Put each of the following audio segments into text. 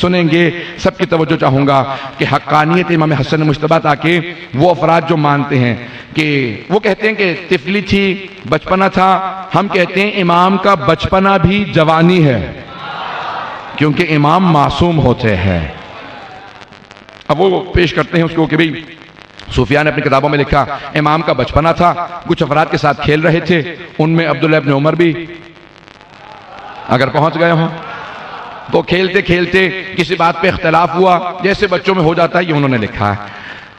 سنیں گے. سب کی توجہ چاہوں گا کہ حقانیت امام حسن مجتبیٰ تاکہ وہ افراد جو مانتے ہیں کہ وہ کہتے ہیں کہ طفلی تھی، بچپنا تھا. ہم کہتے ہیں امام کا بچپنا بھی جوانی ہے، کیونکہ امام معصوم ہوتے ہیں. اب وہ پیش کرتے ہیں اس کو کہ بھئی صوفیاء نے اپنی کتابوں میں لکھا امام کا بچپنا تھا، کچھ افراد کے ساتھ کھیل رہے تھے، ان میں عبداللہ ابن عمر بھی اگر پہنچ گئے ہوں تو کھیلتے کھیلتے کسی بات پہ اختلاف ہوا، جیسے بچوں میں ہو جاتا ہے. یہ انہوں نے لکھا ہے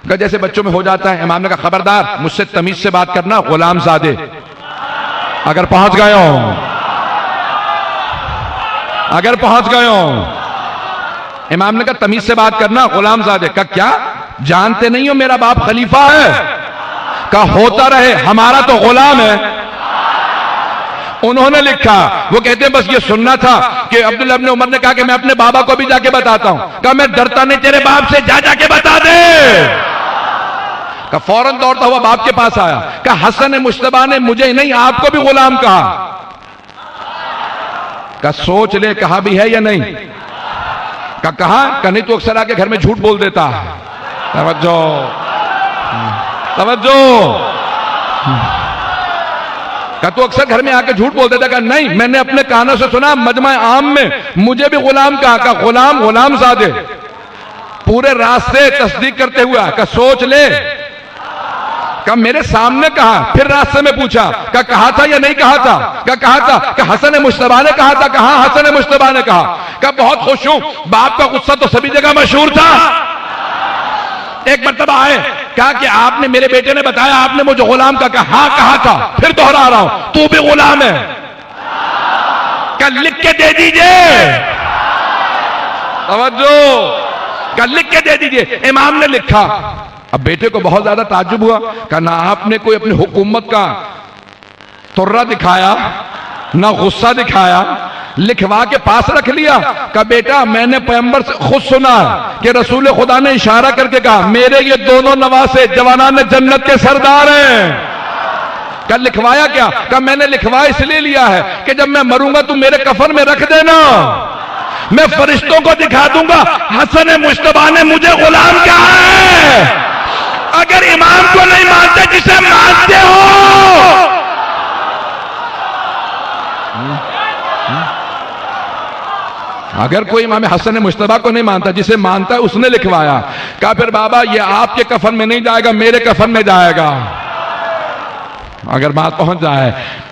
کہ جیسے بچوں میں ہو جاتا ہے. امام نے کہا خبردار مجھ سے تمیز سے بات کرنا غلام زادے. اگر پہنچ گئے ہوں امام نے کہا تمیز سے بات کرنا غلام زادے. کہا کیا جانتے نہیں ہو میرا باپ خلیفہ ہے؟ کہا ہوتا رہے ہمارا تو غلام ہے. انہوں نے لکھا وہ کہتے ہیں بس یہ سننا تھا کہ عبداللہ ابن عمر نے کہا کہ میں اپنے بابا کو بھی جا کے بتاتا ہوں. کہا میں ڈرتا نہیں تیرے باپ سے، جا کے بتا دے. کہا فوراً دوڑتا ہوا باپ کے پاس آیا. کہا حسن مجتبیٰ نے مجھے نہیں آپ کو بھی غلام کہا. کہا سوچ لے کہا بھی ہے یا نہیں؟ کہا نہیں تو اکثر آ کے گھر میں جھوٹ بول دیتا. توجہ کہ تو اکثر گھر میں آ کے جھوٹ بول دیتا. کہ نہیں میں نے اپنے کانوں سے سنا مجمع عام میں مجھے بھی غلام کہا. کہ غلام زادے. پورے راستے تصدیق کرتے ہوا کہ سوچ لے. کہ میرے سامنے کہا. پھر راستے میں پوچھا کہ کہا تھا یا نہیں کہا تھا؟ کہ کہا تھا. کہ حسن مجتبیٰ نے کہا تھا؟ کہ ہاں حسن مجتبیٰ نے کہا. کہ بہت خوش ہوں. باپ کا غصہ تو سبھی جگہ مشہور تھا. ایک مرتبہ آئے کہا کہ آپ نے میرے بیٹے نے بتایا آپ نے مجھے غلام کا. کہا ہاں کہا تھا. پھر دوہرا رہا ہوں تو بھی غلام ہے. کہ لکھ کے دے دیجئے. توجہ کہ لکھ کے دے دیجئے. امام نے لکھا. اب بیٹے کو بہت زیادہ تعجب ہوا. کہ نہ آپ نے کوئی اپنی حکومت کا ترہ دکھایا نہ غصہ دکھایا، لکھوا کے پاس رکھ لیا. کہ بیٹا میں نے پیغمبر سے خود سنا کہ رسول خدا نے اشارہ کر کے کہا میرے یہ دونوں نواسے جوانان جنت کے سردار ہیں. کہ لکھوایا کیا؟ کہ میں نے لکھوا اس لیے لیا ہے کہ جب میں مروں گا تو میرے کفن میں رکھ دینا، میں فرشتوں کو دکھا دوں گا حسن مجتبیٰ نے مجھے غلام کہا ہے. اگر امام کو نہیں مانتے جسے مانتے ہو. اگر کوئی امام حسن مجتبیٰ کو نہیں مانتا جسے مانتا ہے اس نے لکھوایا. کہا پھر بابا یہ آپ کے کفن میں نہیں جائے گا میرے کفن میں جائے گا. اگر بات پہنچ جائے.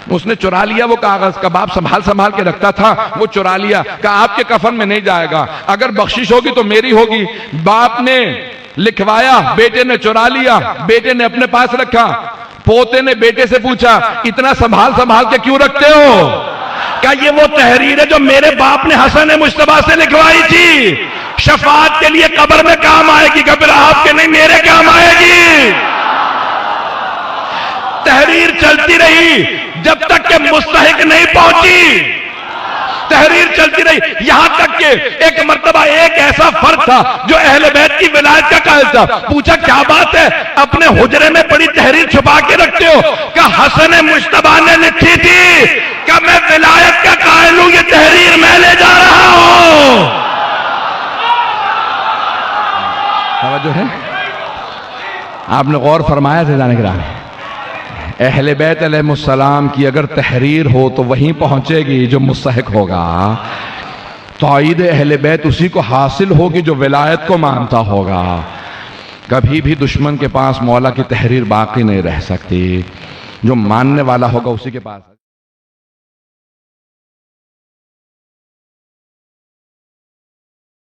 اس نے چرا لیا وہ کاغذ. کا باپ سنبھال کے رکھتا تھا وہ چرا لیا. کہا آپ کے کفن میں نہیں جائے گا، اگر بخشش ہوگی تو میری ہوگی. باپ نے لکھوایا، بیٹے نے چرا لیا، بیٹے نے اپنے پاس رکھا. پوتے نے بیٹے سے پوچھا اتنا سنبھال کے کیوں رکھتے ہو؟ کہ یہ وہ تحریر ہے جو میرے باپ نے حسن مجتبیٰ سے لکھوائی تھی، شفاعت کے لیے قبر میں کام آئے گی. کہ پھر آپ کے نہیں میرے کام آئے گی. تحریر چلتی رہی جب تک کہ مستحق نہیں پہنچی. تحریر چلتی رہی یہاں تک کہ ایک مرتبہ ایک ایسا فرد تھا جو اہل بیت کی ولایت کا قائل تھا. پوچھا کیا بات ہے اپنے حجرے میں پڑی تحریر چھپا کے رکھتے ہو؟ کہ حسن مجتبیٰ نے لکھی تھی کہ میں ولایت کا قائل ہوں، یہ تحریر میں لے جا رہا ہوں. توجہ ہے؟ آپ نے غور فرمایا تھا جانے کے رہا اہل بیت علیہ السلام کی اگر تحریر ہو تو وہیں پہنچے گی جو مستحق ہوگا. تائید اہل بیت اسی کو حاصل ہوگی جو ولایت کو مانتا ہوگا. کبھی بھی دشمن کے پاس مولا کی تحریر باقی نہیں رہ سکتی. جو ماننے والا ہوگا اسی کے پاس